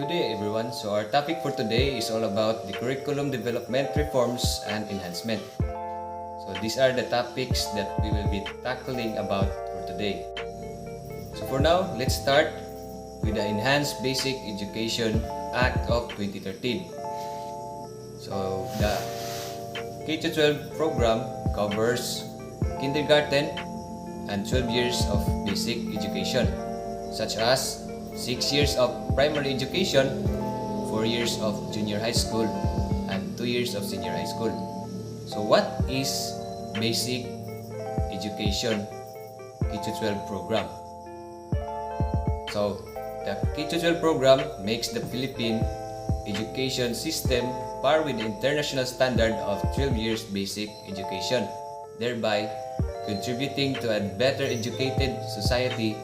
Good day everyone. So our topic for today is all about the curriculum development, reforms, and enhancement. So these are the topics that we will be tackling about for today. So for now, let's start with the Enhanced Basic Education Act of 2013. So the K-12 program covers kindergarten and 12 years of basic education, such as 6 years of primary education, 4 years of junior high school, and 2 years of senior high school. So what is basic education K-12 program? So the K-12 program makes the Philippine education system par with the international standard of 12 years basic education, thereby contributing to a better educated society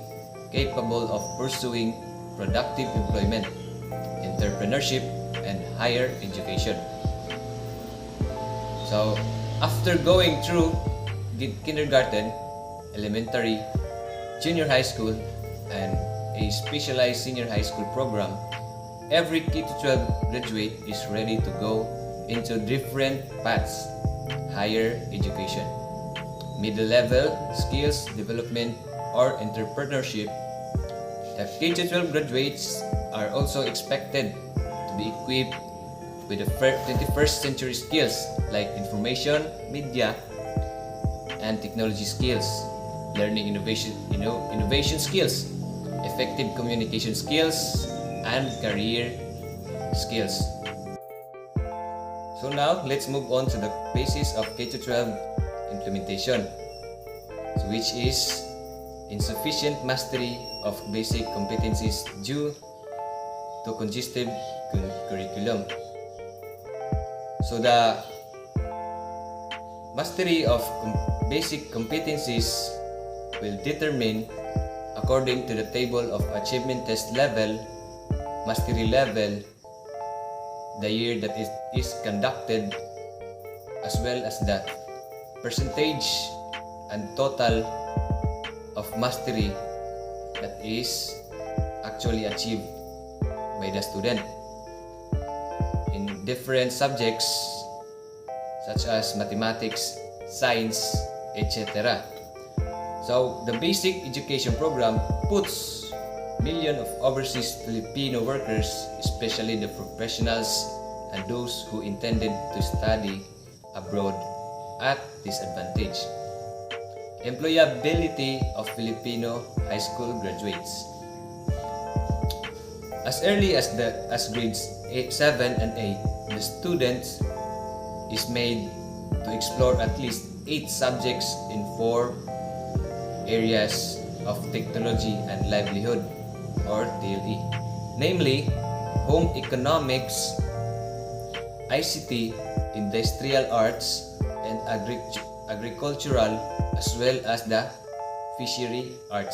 capable of pursuing productive employment, entrepreneurship, and higher education. So, after going through kindergarten, elementary, junior high school, and a specialized senior high school program, every K-12 graduate is ready to go into different paths: higher education, middle level, skills development, or entrepreneurship. The K-12 graduates are also expected to be equipped with the 21st century skills like information, media, and technology skills, learning innovation skills, effective communication skills, and career skills. So now, let's move on to the basis of K-12 implementation, which is insufficient mastery of basic competencies due to congested curriculum. So the mastery of basic competencies will determine, according to the table of achievement test level, mastery level, the year that it is conducted, as well as the percentage and total of mastery that is actually achieved by the student in different subjects such as mathematics, science, etc. So the basic education program puts millions of overseas Filipino workers, especially the professionals and those who intended to study abroad, at disadvantage. Employability of Filipino high school graduates. As early as grades 7 and 8, the student is made to explore at least 8 subjects in 4 areas of technology and livelihood, or TLE, namely home economics, ICT, industrial arts, and agricultural, as well as the fishery arts.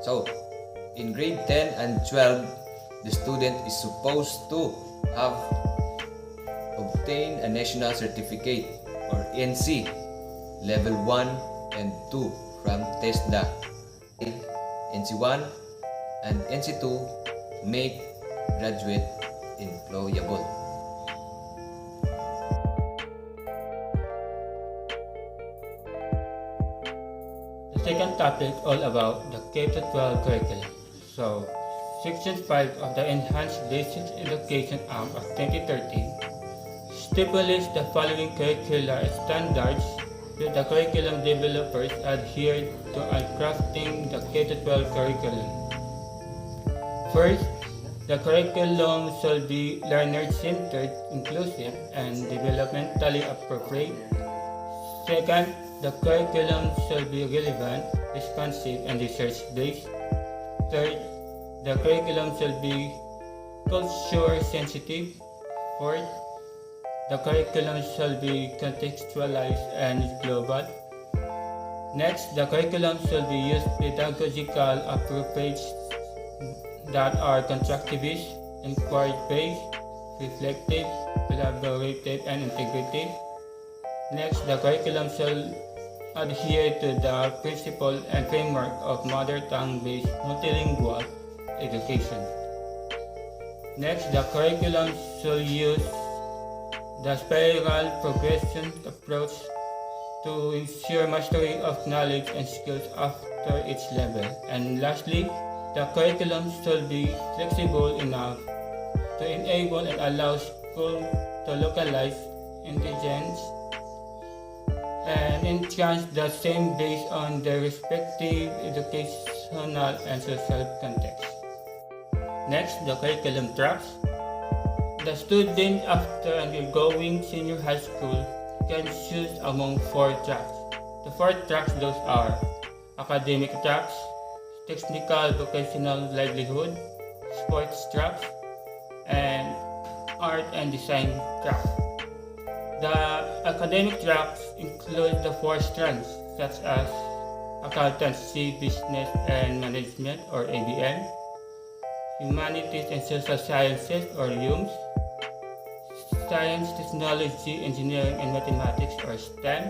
So, in grade 10 and 12, the student is supposed to have obtained a national certificate, or NC, level 1 and 2 from TESDA. NC1 and NC2 make graduate employable. Second topic, all about the K-12 curriculum. So, Section 5 of the Enhanced Basic Education Act of 2013 stipulates the following curricular standards that the curriculum developers adhere to in crafting the K-12 curriculum. First, the curriculum shall be learner-centered, inclusive, and developmentally appropriate. Second, the curriculum shall be relevant, responsive, and research-based. Third, the curriculum shall be culture-sensitive. Fourth, the curriculum shall be contextualized and global. Next, the curriculum shall be used pedagogical approaches that are constructivist, inquiry-based, reflective, collaborative, and integrative. Next, the curriculum shall adhere to the principle and framework of mother tongue-based multilingual education. Next, the curriculum should use the spiral progression approach to ensure mastery of knowledge and skills after each level. And lastly, the curriculum should be flexible enough to enable and allow school to localize intelligence and enhance the same based on their respective educational and social context. Next, the curriculum tracks. The student after undergoing senior high school can choose among 4 tracks. The 4 tracks those are academic tracks, technical vocational livelihood, sports tracks, and art and design tracks. The academic tracks include the 4 strands such as accountancy, business and management or ABM, humanities and social sciences or HUMS, science, technology, engineering and mathematics or STEM,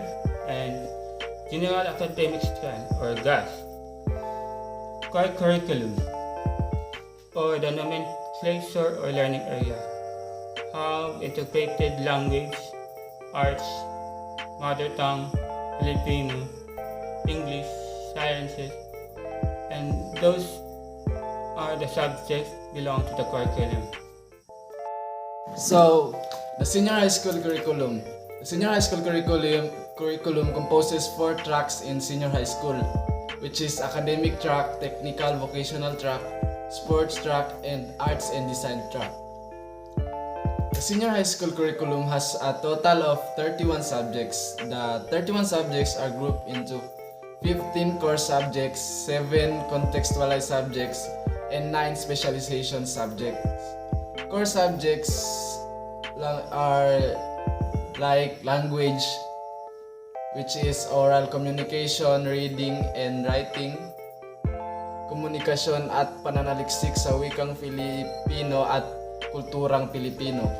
and general academic strand or GAS. Core curriculum or the nomenclature or learning area have integrated language, arts, mother tongue, Filipino, English, sciences, and those are the subjects belong to the curriculum. So, the senior high school curriculum. The senior high school curriculum composes 4 tracks in senior high school, which is academic track, technical vocational track, sports track, and arts and design track. The senior high school curriculum has a total of 31 subjects. The 31 subjects are grouped into 15 core subjects, 7 contextualized subjects, and 9 specialization subjects. Core subjects are like language, which is oral communication, reading and writing, komunikasyon at pananaliksik sa wikang Filipino at kulturang Pilipino,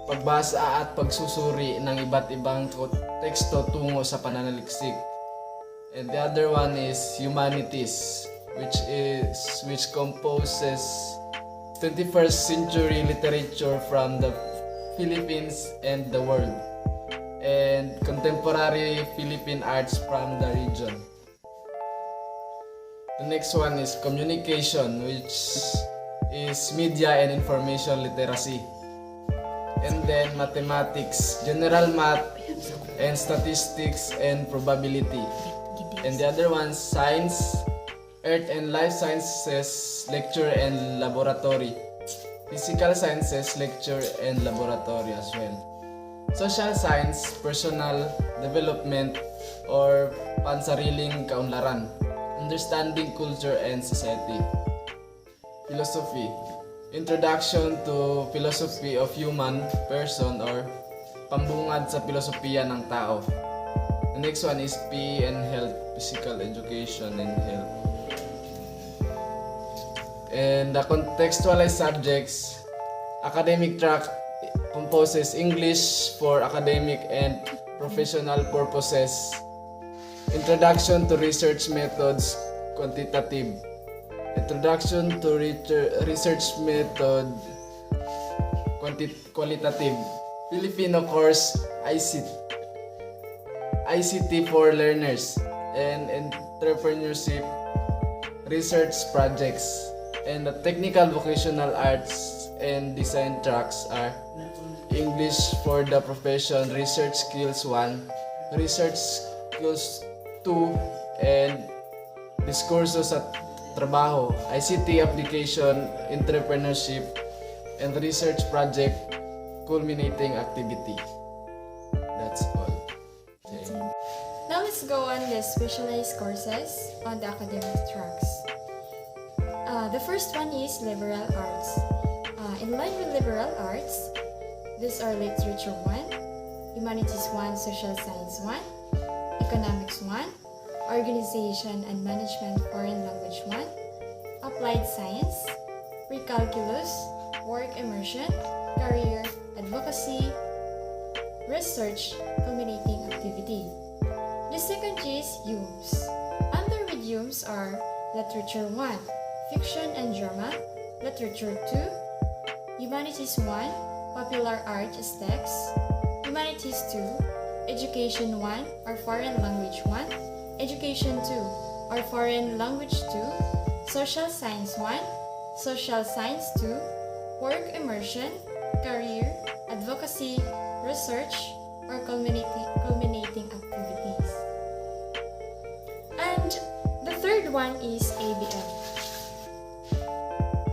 pagbasa at pagsusuri ng iba't ibang teksto tungo sa pananaliksik. And the other one is humanities, which composes 21st century literature from the Philippines and the world, and contemporary Philippine arts from the region. The next one is communication, which is media and information literacy. And then mathematics, general math and statistics and probability. And the other one, science, earth and life sciences lecture and laboratory. Physical sciences lecture and laboratory as well. Social science, personal development or pansariling kaunlaran. Understanding culture and society. Philosophy, introduction to philosophy of human person or pambungad sa filosofiya ng tao. The next one is PE and health, physical education and health. And the contextualized subjects, academic track composes English for academic and professional purposes. Introduction to research methods, quantitative. Introduction to research method, qualitative. Filipino course, ICT for learners, and entrepreneurship, research projects. And the technical vocational arts and design tracks are English for the profession, research skills 1, research skills 2, and diskurso sa trabaho, ICT application, entrepreneurship, and research project culminating activity. That's all. Okay. Now let's go on the specialized courses on the academic tracks. The first one is liberal arts. In line with liberal arts, these are literature 1, humanities 1, social science 1, economics 1, organization and management foreign language 1, applied science, pre-calculus, work immersion, career, advocacy, research, culminating activity. The second is HUMS. Under with HUMS are literature 1, fiction and drama, literature 2, Humanities 1, Popular Art as Text. Humanities 2, Education 1 or Foreign Language 1. Education 2 or Foreign Language 2. Social Science 1, Social Science 2, Work Immersion, Career, Advocacy, Research, or culminating activities. And the third one is ABM.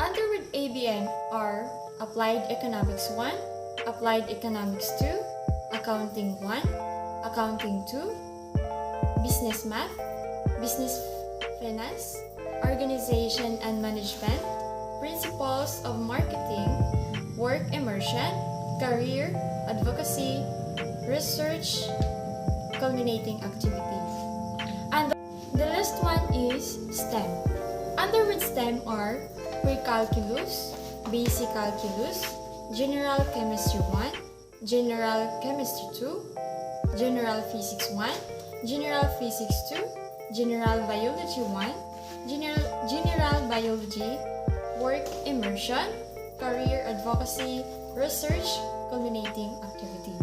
Under with ABM are Applied Economics 1, Applied Economics 2, Accounting 1, Accounting 2, Business Math, Business Finance, Organization and Management, Principles of Marketing, Work Immersion, Career, Advocacy, Research, Culminating Activities. And the last one is STEM. Under with STEM are Pre-Calculus, Basic Calculus, General Chemistry 1, General Chemistry 2, General Physics 1, General Physics 2, General Biology 1, General Biology, Work Immersion, Career Advocacy, Research, Culminating Activity.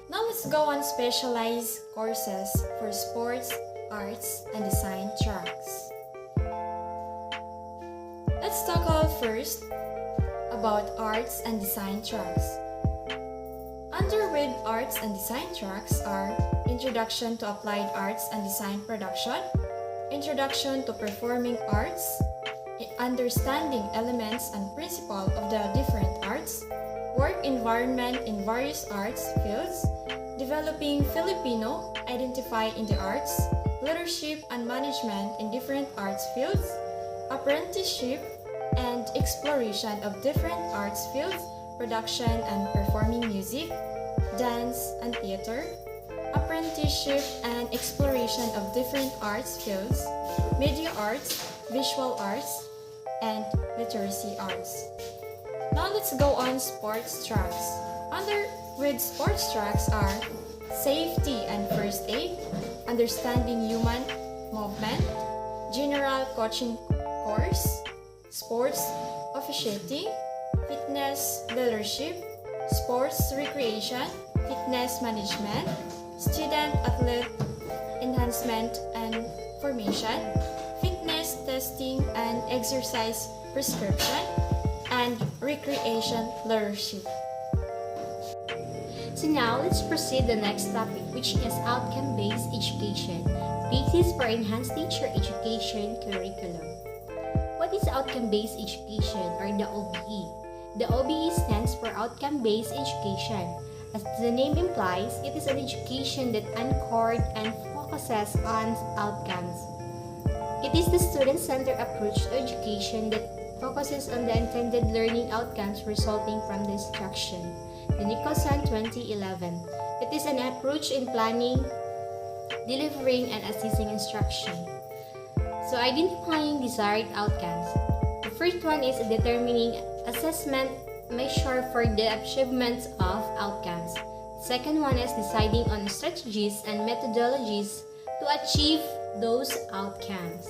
Now let's go on specialized courses for sports, arts, and design tracks. Let's tackle first about arts and design tracks. Under with arts and design tracks are Introduction to Applied Arts and Design Production, Introduction to Performing Arts, Understanding Elements and Principles of the Different Arts, Work Environment in Various Arts Fields, Developing Filipino Identify in the Arts, Leadership and Management in Different Arts Fields, Apprenticeship and Exploration of Different Arts Fields, Production and Performing Music, Dance and Theater, Apprenticeship and Exploration of Different Arts Fields, Media Arts, Visual Arts, and Literacy Arts. Now let's go on sports tracks. Under with sports tracks are Safety and First Aid, Understanding Human Movement, General Coaching Course, Sports Officiating, Fitness Leadership, Sports Recreation, Fitness Management, Student Athlete Enhancement and Formation, Fitness Testing and Exercise Prescription, and Recreation Leadership. So now let's proceed the next topic, which is outcome-based education, basis for enhanced teacher education curriculum. What is outcome-based education, or the OBE? The OBE stands for outcome-based education. As the name implies, it is an education that anchored and focuses on outcomes. It is the student-centered approach to education that focuses on the intended learning outcomes resulting from the instruction. The Nicholson 2011. It is an approach in planning, delivering, and assessing instruction. So identifying desired outcomes. The first one is determining assessment measure for the achievement of outcomes. Second one is deciding on strategies and methodologies to achieve those outcomes.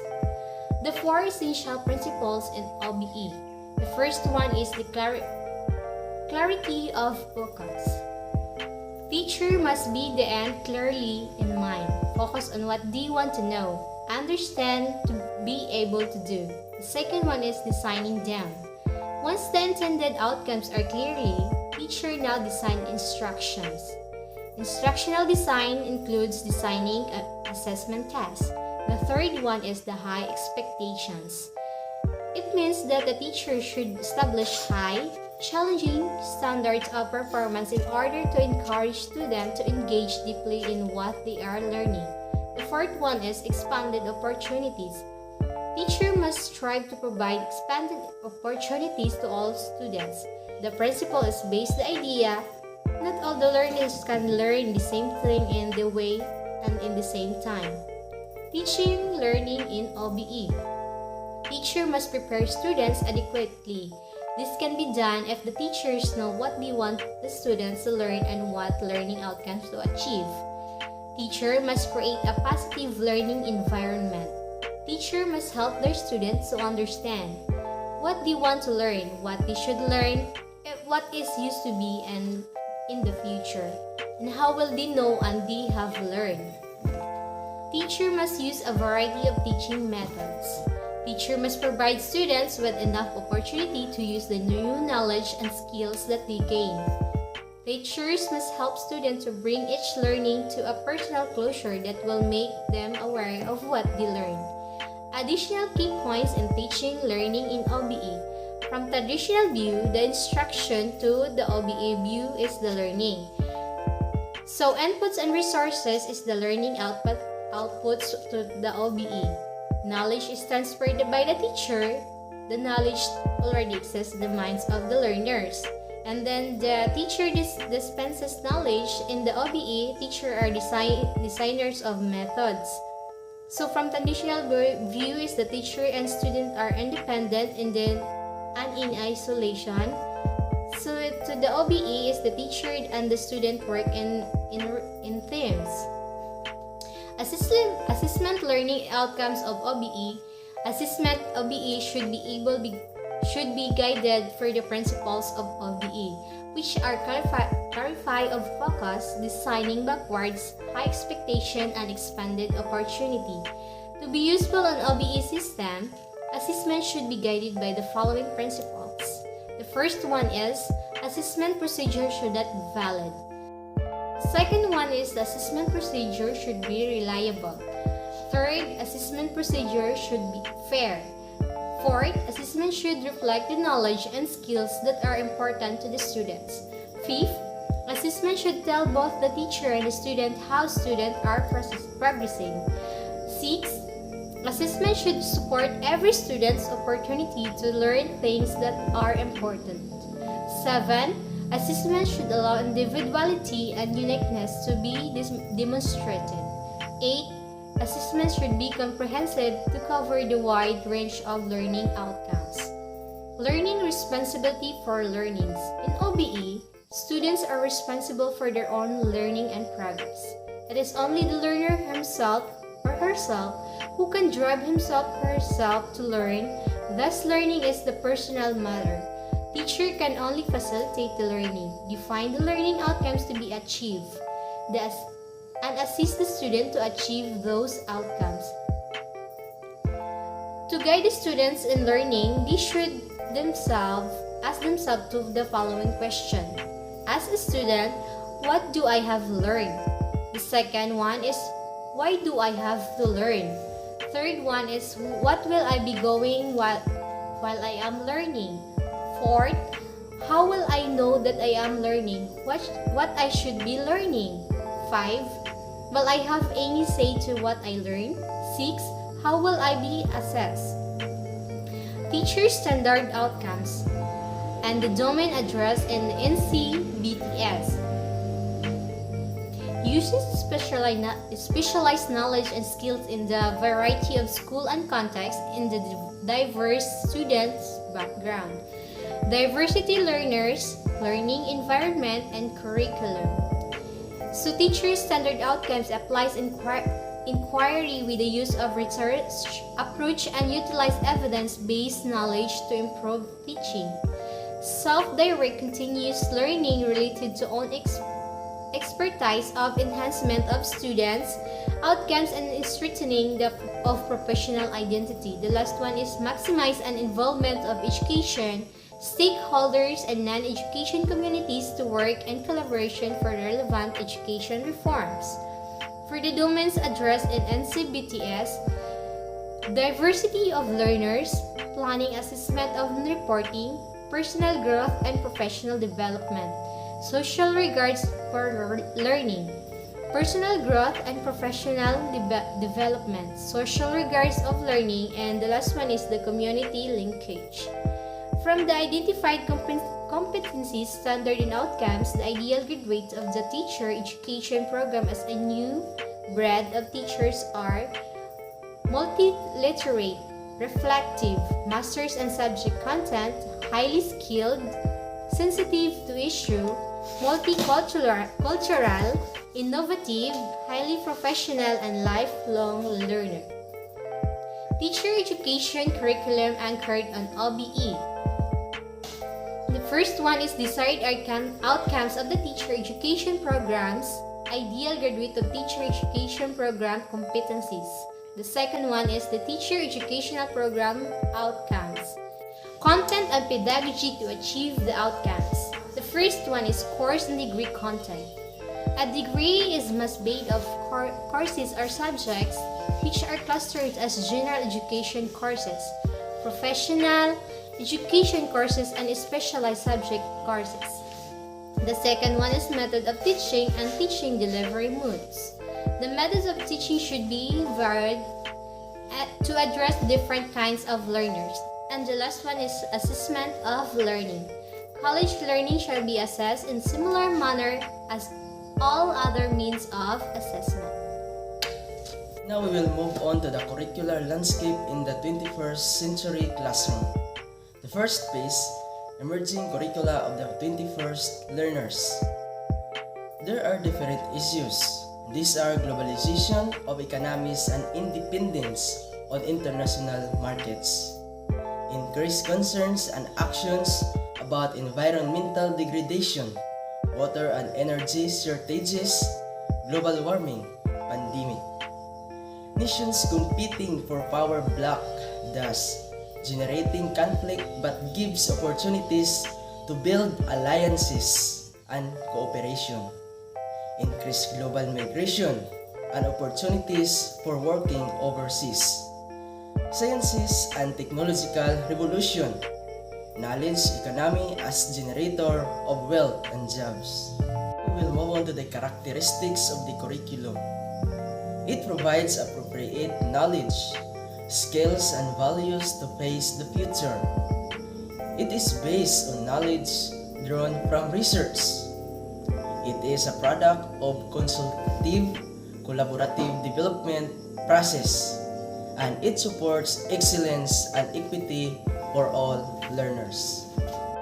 The four essential principles in OBE. The first one is the clarity of focus. Teacher must be the end clearly in mind. Focus on what they want to know, understand, to be able to do. The second one is designing them. Once the intended outcomes are clearly, teacher now design instructions. Instructional design includes designing an assessment test. The third one is the high expectations. It means that the teacher should establish high, challenging standards of performance in order to encourage students to engage deeply in what they are learning. The fourth one is expanded opportunities. Teacher must strive to provide expanded opportunities to all students. The principle is based the idea not all the learners can learn the same thing in the way and in the same time. Teaching learning in OBE. Teacher must prepare students adequately. This can be done if the teachers know what they want the students to learn and what learning outcomes to achieve. Teacher must create a positive learning environment. Teacher must help their students to understand. what they want to learn, what they should learn, what is used to be and in the future, and how will they know and they have learned. Teacher must use a variety of teaching methods. Teacher must provide students with enough opportunity to use the new knowledge and skills that they gain. Teachers must help students to bring each learning to a personal closure that will make them aware of what they learn. Additional key points in teaching learning in OBE. From traditional view, the instruction, to the OBE view is the learning. So inputs and resources is the learning outputs to the OBE. Knowledge is transferred by the teacher. The knowledge already exists in the minds of the learners. And then the teacher dispenses knowledge. In the OBE, teacher are designers of methods. So from traditional view is the teacher and student are independent and in isolation. So to the OBE is the teacher and the student work in teams. Assessment learning outcomes of OBE. Assessment OBE should be guided for the principles of OBE, which are clarify of focus, designing backwards, high expectation, and expanded opportunity. To be useful on OBE system, assessment should be guided by the following principles. The first one is assessment procedure should not be valid. The second one is the assessment procedure should be reliable. Third, assessment procedure should be fair. Fourth, assessment should reflect the knowledge and skills that are important to the students. Fifth, assessment should tell both the teacher and the student how students are progressing. Sixth, assessment should support every student's opportunity to learn things that are important. 7. Assessment should allow individuality and uniqueness to be demonstrated. 8. Assessment should be comprehensive to cover the wide range of learning outcomes. Learning responsibility for learnings. In OBE, students are responsible for their own learning and progress. It is only the learner himself or herself who can drive himself or herself to learn. Thus, learning is the personal matter. Teacher can only facilitate the learning, define the learning outcomes to be achieved, and assist the student to achieve those outcomes. To guide the students in learning, they should ask themselves to the following question. As a student, what do I have learned? The second one is, why do I have to learn? Third one is, what will I be going while I am learning? Fourth, how will I know that I am learning? What I should be learning? 5. Will I have any say to what I learn? 6. How will I be assessed? Teacher standard outcomes and the domain address in NCBTS. Uses specialized knowledge and skills in the variety of school and context in the diverse students' background. Diversity learners, learning environment, and curriculum. So teacher's standard outcomes applies inquiry with the use of research approach and utilize evidence-based knowledge to improve teaching. Self-direct continuous learning related to own expertise of enhancement of students' outcomes and strengthening of professional identity. The last one is maximize an involvement of education stakeholders and non-education communities to work in collaboration for relevant education reforms. For the domains addressed in NCBTS, diversity of learners, planning assessment of reporting, personal growth and professional development, social regards for learning, personal growth and professional development, social regards of learning, and the last one is the community linkage. From the identified competencies, standard and outcomes, the ideal graduates of the teacher education program as a new breed of teachers are multiliterate, reflective, masters in subject content, highly skilled, sensitive to issue, multicultural, innovative, highly professional, and lifelong learner. Teacher education curriculum anchored on OBE. The first one is desired outcomes of the teacher education programs, ideal graduate of teacher education program competencies. The second one is the teacher educational program outcomes, content and pedagogy to achieve the outcomes. The first one is course and degree content. A degree is must made of courses or subjects which are clustered as general education courses, professional education courses, and specialized subject courses. The second one is method of teaching and teaching delivery modes. The methods of teaching should be varied to address different kinds of learners. And the last one is assessment of learning. College learning shall be assessed in similar manner as all other means of assessment. Now we will move on to the curricular landscape in the 21st century classroom. The first phase, emerging curricula of the 21st learners. There are different issues. These are globalization of economies and independence on international markets, increased concerns and actions about environmental degradation, water and energy shortages, global warming, pandemic. Nations competing for power block, thus generating conflict but gives opportunities to build alliances and cooperation. Increased global migration and opportunities for working overseas. Sciences and technological revolution. Knowledge economy as generator of wealth and jobs. We will move on to the characteristics of the curriculum. It provides appropriate knowledge, skills, and values to face the future. It is based on knowledge drawn from research. It is a product of consultative, collaborative development process, and it supports excellence and equity for all learners.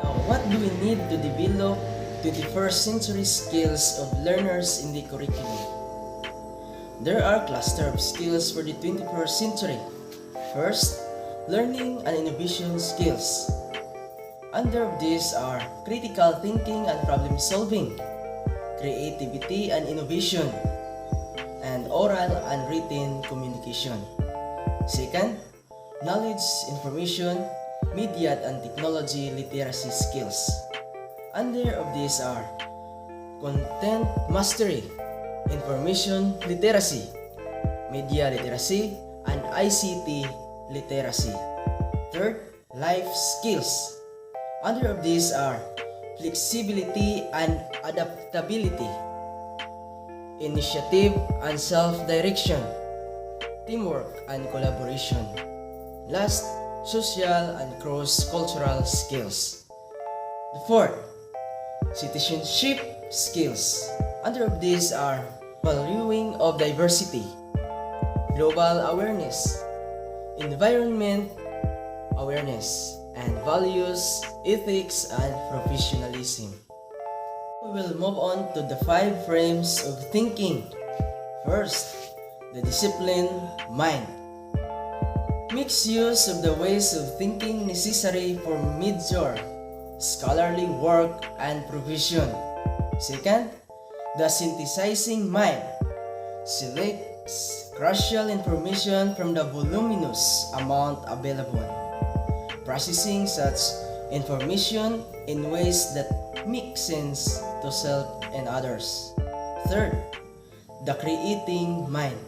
Now, what do we need to develop 21st century skills of learners in the curriculum? There are cluster of skills for the 21st century. First, learning and innovation skills. Under these are critical thinking and problem solving, creativity and innovation, and oral and written communication. Second, knowledge, information, media and technology literacy skills. Under of these are content mastery, information literacy, media literacy, and ICT literacy. Third, life skills. Under of these are flexibility and adaptability, initiative and self-direction, teamwork and collaboration. Last, social and cross-cultural skills. The fourth, citizenship skills. Under of these are valuing of diversity, global awareness, environment awareness, and values, ethics, and professionalism. We will move on to the 5 frames of thinking. First, the discipline mind. Makes use of the ways of thinking necessary for major scholarly work and provision. Second, the synthesizing mind. Selects crucial information from the voluminous amount available, processing such information in ways that make sense to self and others. Third, the creating mind.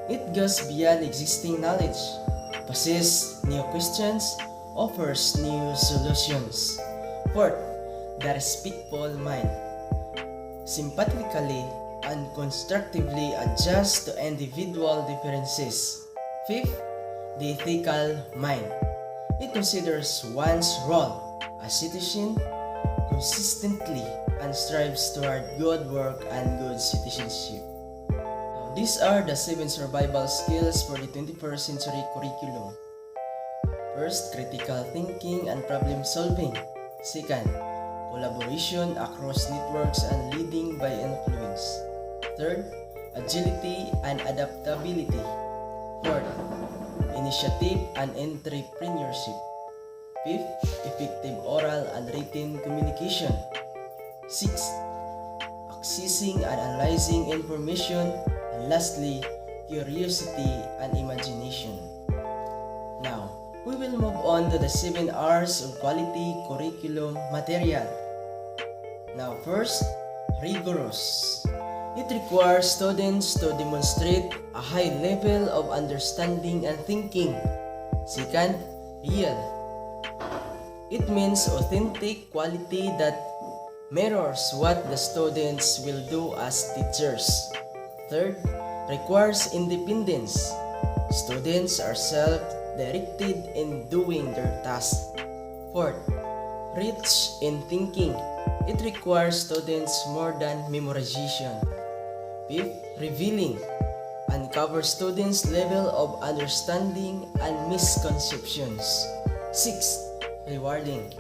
It goes beyond existing knowledge, possesses new questions, offers new solutions. Fourth, the respectful mind. Sympathetically and constructively adjust to individual differences. Fifth, the ethical mind. It considers one's role as citizen consistently and strives toward good work and good citizenship. Now, these are the 7 survival skills for the 21st century curriculum. First, critical thinking and problem solving. Second, collaboration across networks and leading by influence. Third, agility and adaptability. Fourth, initiative and entrepreneurship. Fifth, effective oral and written communication. Sixth, accessing and analyzing information. And lastly, curiosity and imagination. Now, we will move on to the 7 R's of quality curriculum material. Now, first, rigorous. It requires students to demonstrate a high level of understanding and thinking. Second, real. It means authentic quality that mirrors what the students will do as teachers. Third, requires independence. Students are self-directed in doing their tasks. Fourth, rich in thinking. It requires students more than memorization. Fifth, revealing. Uncover students' level of understanding and misconceptions. Sixth, rewarding.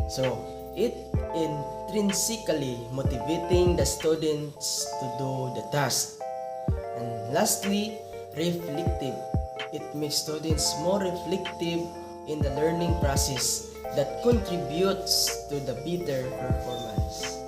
So, it intrinsically motivating the students to do the task. And lastly, reflective. It makes students more reflective in the learning process that contributes to the better performance.